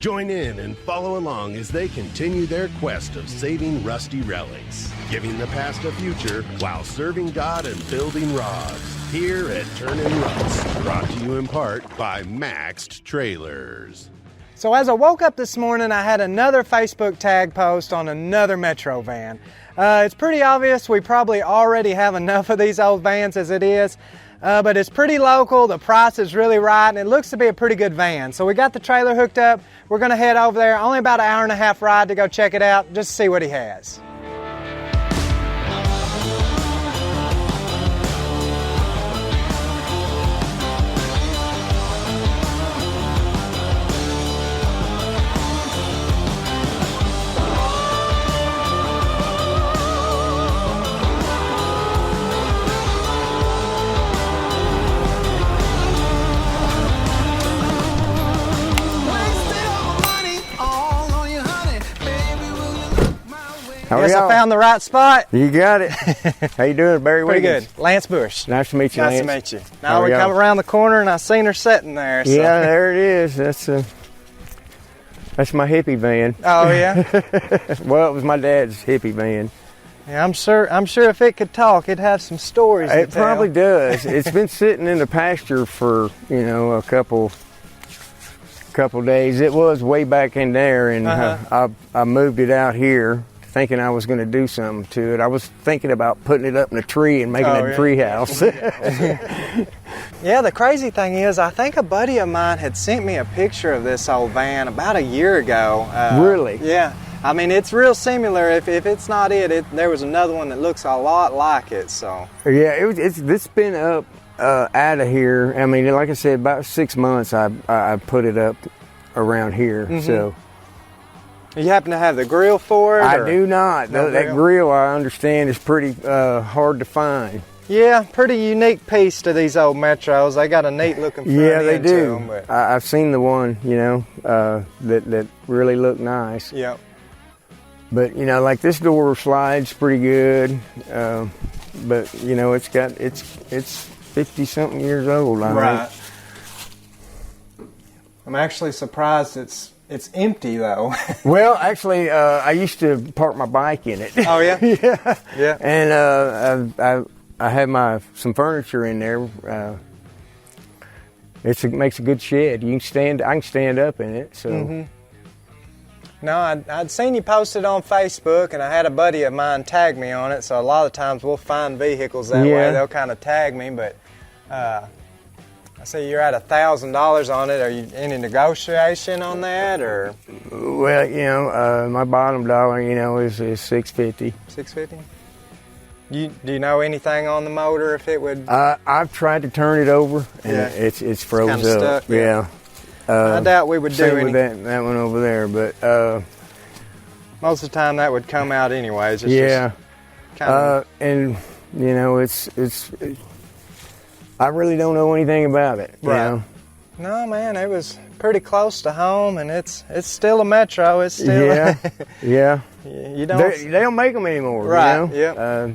Join in and follow along as they continue their quest of saving rusty relics, giving the past a future while serving God and building rods. Here at Turnin Rust, brought to you in part by Maxed Trailers. So as I woke up this morning, I had another Facebook tag post on another Metro van. It's pretty obvious we probably already have enough of these old vans as it is, but it's pretty local, the price is really right, and it looks to be a pretty good van. So we got the trailer hooked up, we're gonna head over there, only about an hour and a half ride to go check it out, just to see what he has. Yes, I found the right spot. You got it. How you doing, Barry? Pretty good. Lance Bush. Nice to meet you, Lance. Nice to meet you. Now we come around the corner and I seen her sitting there. So. Yeah, there it is. That's my hippie van. Oh yeah. Well, it was my dad's hippie van. Yeah, I'm sure if it could talk, it'd have some stories to It tell. probably does. It's been sitting in the pasture for a couple days. It was way back in there, and I moved it out here, thinking I was going to do something to it. I was thinking about putting it up in a tree and making a tree house. Yeah, the crazy thing is, I think a buddy of mine had sent me a picture of this old van about a year ago. Really? Yeah. I mean, it's real similar. If it's not there was another one that looks a lot like it. So. Yeah, it's been up out of here. I mean, like I said, about 6 months I put it up around here. Mm-hmm. So. You happen to have the grill for it? I do not. No that grill, I understand, is pretty hard to find. Yeah, pretty unique piece to these old Metros. They got a neat looking front Yeah, they end do. to them, but... I've seen the one, that really looked nice. Yep. But like this door slides pretty good. But it's 50-something years old. Right. I'm actually surprised it's empty though. Well, actually, I used to park my bike in it. Oh yeah. Yeah. Yeah. And I have some furniture in there. It makes a good shed. I can stand up in it. So. Mm-hmm. No, I'd seen you posted on Facebook, and I had a buddy of mine tag me on it. So a lot of times we'll find vehicles that way. They'll kind of tag me, but I see you're at $1,000 on it. Are you any negotiation on that, or? Well, my bottom dollar, is $650. $650. Do you know anything on the motor if it would? I've tried to turn it over, and it's froze kinda up. Stuck, yeah. I doubt we would do same anything. with that one over there, but most of the time that would come out anyways. It's yeah, just and it's I really don't know anything about it. Right. No, man, it was pretty close to home, and it's still a Metro. It's still yeah. You don't They don't make them anymore. Right. Yeah.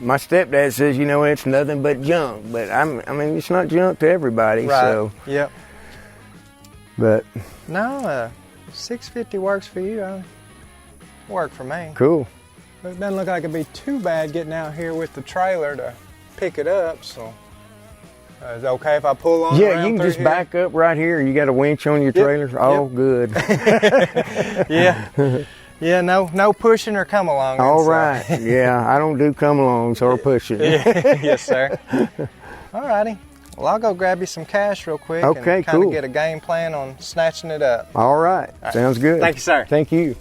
My stepdad says, it's nothing but junk, but I mean, it's not junk to everybody. Right. So. Yep. But. No, $650 works for you. Work for me. Cool. But it doesn't look like it'd be too bad getting out here with the trailer to pick it up. So. Is it okay if I pull on? Yeah, you can just back up right here. You got a winch on your trailer. Oh, good. Yeah. Yeah, no pushing or come along. All right. Yeah, I don't do come alongs or pushing. Yes, sir. All righty. Well, I'll go grab you some cash real quick. Okay, and kind cool. of get a game plan on snatching it up. All right. Sounds good. Thank you, sir. Thank you.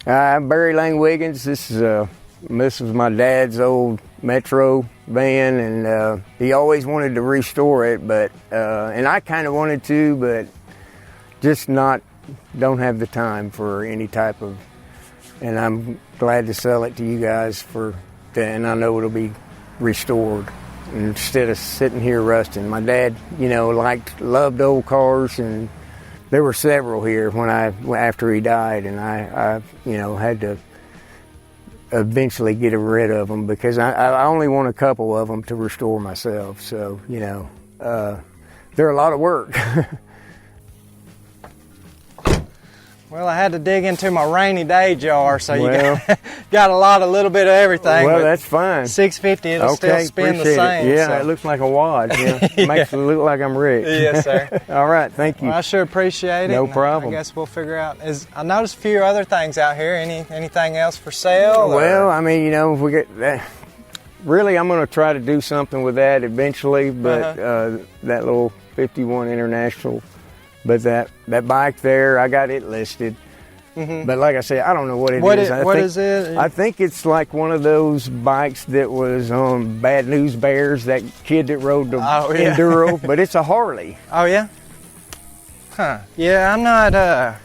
I'm Barry Lang Wiggins. This was my dad's old Metro van, and he always wanted to restore it, but and I kind of wanted to, but just don't have the time for any type of. And I'm glad to sell it to you guys and I know it'll be restored instead of sitting here rusting. My dad, loved old cars, and there were several here after he died, and I had to eventually get rid of them because I only want a couple of them to restore myself. So they're a lot of work. Well, I had to dig into my rainy day jar, so you Well, got a little bit of everything. well, but that's fine. 650, it'll still spin the appreciate same. it. Yeah, so. it looks like a wad. Yeah. It makes it look like I'm rich. Yes, sir. All right, thank you. Well, I sure appreciate it. No and problem. I guess we'll figure out. I noticed a few other things out here. Anything else for sale? Well, or? I mean, you know, if we get that. Really, I'm going to try to do something with that eventually, but that little 51 International, but that bike there, I got it listed. But like I said, I don't know what it is. What is it? I think it's like one of those bikes that was on Bad News Bears, that kid that rode the Enduro, but it's a Harley. Oh, yeah? Huh. Yeah, I'm not,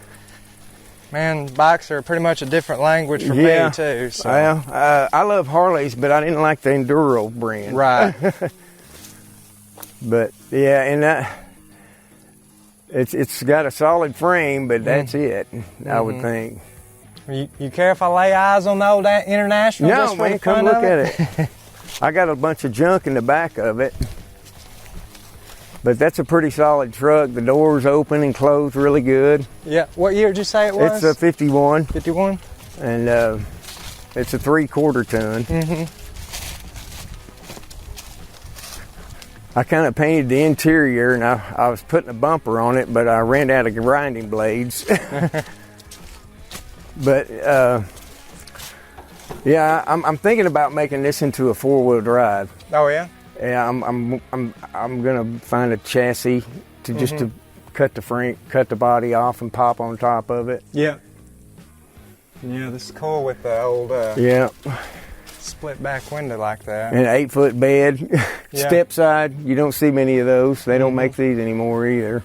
man, bikes are pretty much a different language for me, too. So. Well, I love Harleys, but I didn't like the Enduro brand. Right. But, yeah, and it's got a solid frame, but that's it, I would think. You care if I lay eyes on the old International? No, just for man, the come fun look of at it. I got a bunch of junk in the back of it. But that's a pretty solid truck. The doors open and close really good. Yeah. What year did you say it was? It's a 51. 51? And it's a 3/4 ton. I kind of painted the interior, and I was putting a bumper on it, but I ran out of grinding blades. But yeah, I'm thinking about making this into a 4-wheel drive. Oh, yeah? Yeah, I'm gonna find a chassis to just to cut the frame, cut the body off, and pop on top of it. Yeah. Yeah, this is cool with the old Yeah. split back window like that. And an 8-foot bed, Yeah. step side. You don't see many of those. They don't make these anymore either.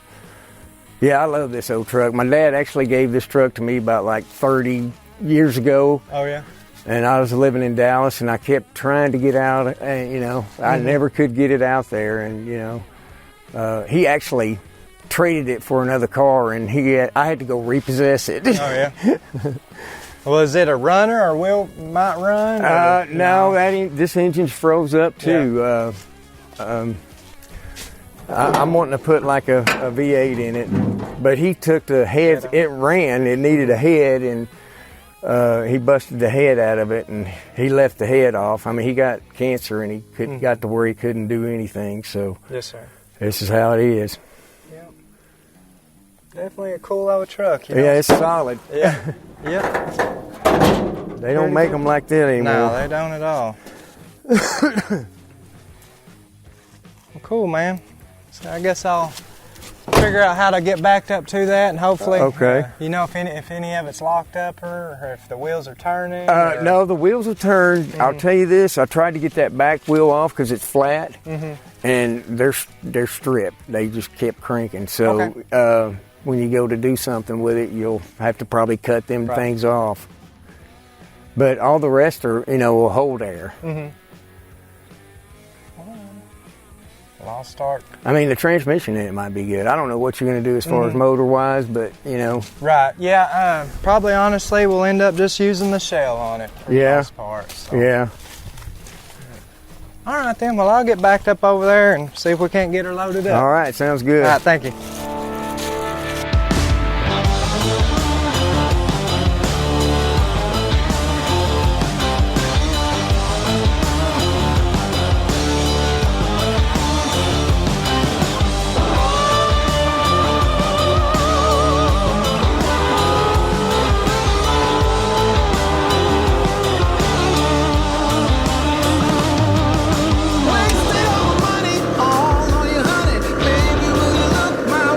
Yeah, I love this old truck. My dad actually gave this truck to me about like 30 years ago. Oh, yeah? And I was living in Dallas, and I kept trying to get out, and, you know, I never could get it out there. And, you know, he actually traded it for another car, and I had to go repossess it. Oh, yeah? Well, is it a runner or might run? No, that ain't, this engine's froze up too. Yeah. I'm wanting to put like a V8 in it, but he took the head. It ran. It needed a head, and he busted the head out of it, and he left the head off. I mean, he got cancer, and he got to where he couldn't do anything. So Yes, sir. this is how it is. Yep. Definitely a cool old truck. You know? Yeah, it's solid. Yeah. Yep. They don't make them like that anymore. No, they don't at all. Well, cool, man. So I guess I'll figure out how to get backed up to that, and hopefully, you know, if any of it's locked up or if the wheels are turning. No, the wheels are turned. I'll tell you this: I tried to get that back wheel off because it's flat, and they're stripped. They just kept cranking. So when you go to do something with it, you'll have to probably cut them things off. But all the rest are, you know, will hold air. Well, I'll start. I mean, the transmission in it might be good. I don't know what you're going to do as far as motor-wise, but, you know. Right, yeah, probably honestly we'll end up just using the shell on it for the most part. So. Yeah. All right then, well I'll get backed up over there and see if we can't get her loaded up. All right, sounds good. All right, thank you. Wasted all my money, all on your honey. Baby, will you look my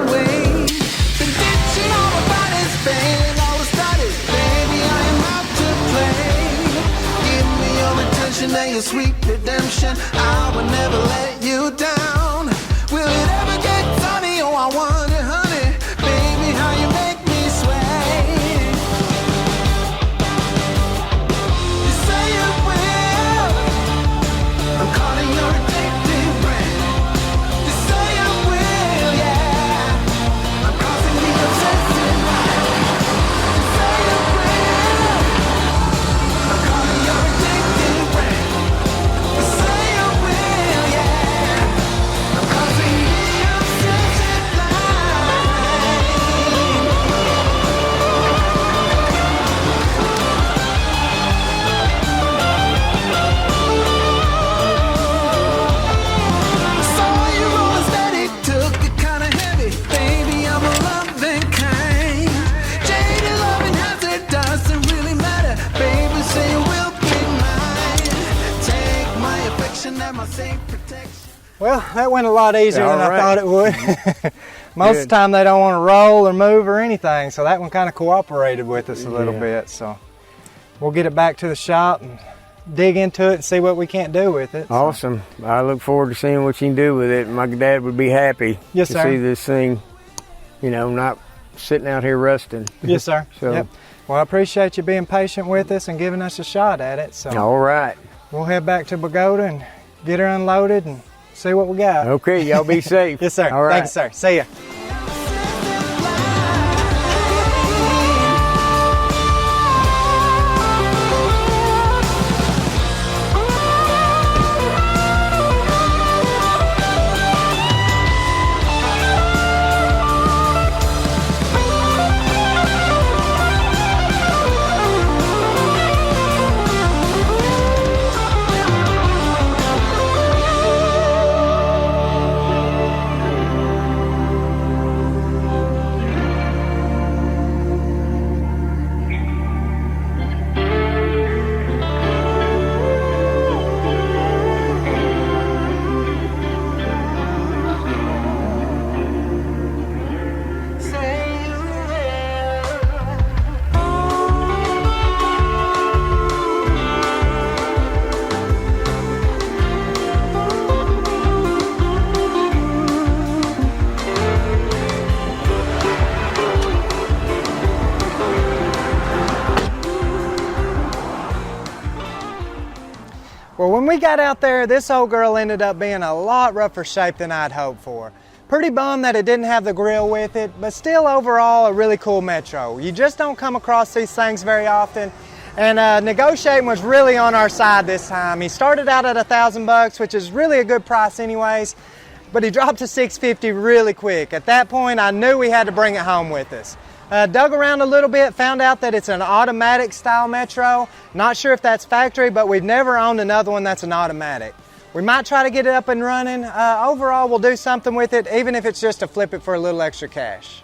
that went a lot easier than I thought it would. Most of the time they don't want to roll or move or anything, so that one kind of cooperated with us a little bit. So we'll get it back to the shop and dig into it and see what we can't do with it. Awesome. So. I look forward to seeing what you can do with it. My dad would be happy to see this thing, you know, not sitting out here rusting. Yes, sir. So. Yep. Well, I appreciate you being patient with us and giving us a shot at it. So all right. We'll head back to Bogata and get her unloaded and see what we got. Okay, y'all be safe. Yes, sir. All right. Thanks, sir. See ya. Well, when we got out there, this old girl ended up being a lot rougher shape than I'd hoped for. Pretty bummed that it didn't have the grill with it, but still overall a really cool Metro. You just don't come across these things very often, and negotiating was really on our side this time. He started out at $1,000, which is really a good price anyways, but he dropped to $650 really quick. At that point, I knew we had to bring it home with us. Dug around a little bit, found out that it's an automatic style Metro. Not sure if that's factory, but we've never owned another one that's an automatic. We might try to get it up and running. Overall, we'll do something with it, even if it's just to flip it for a little extra cash.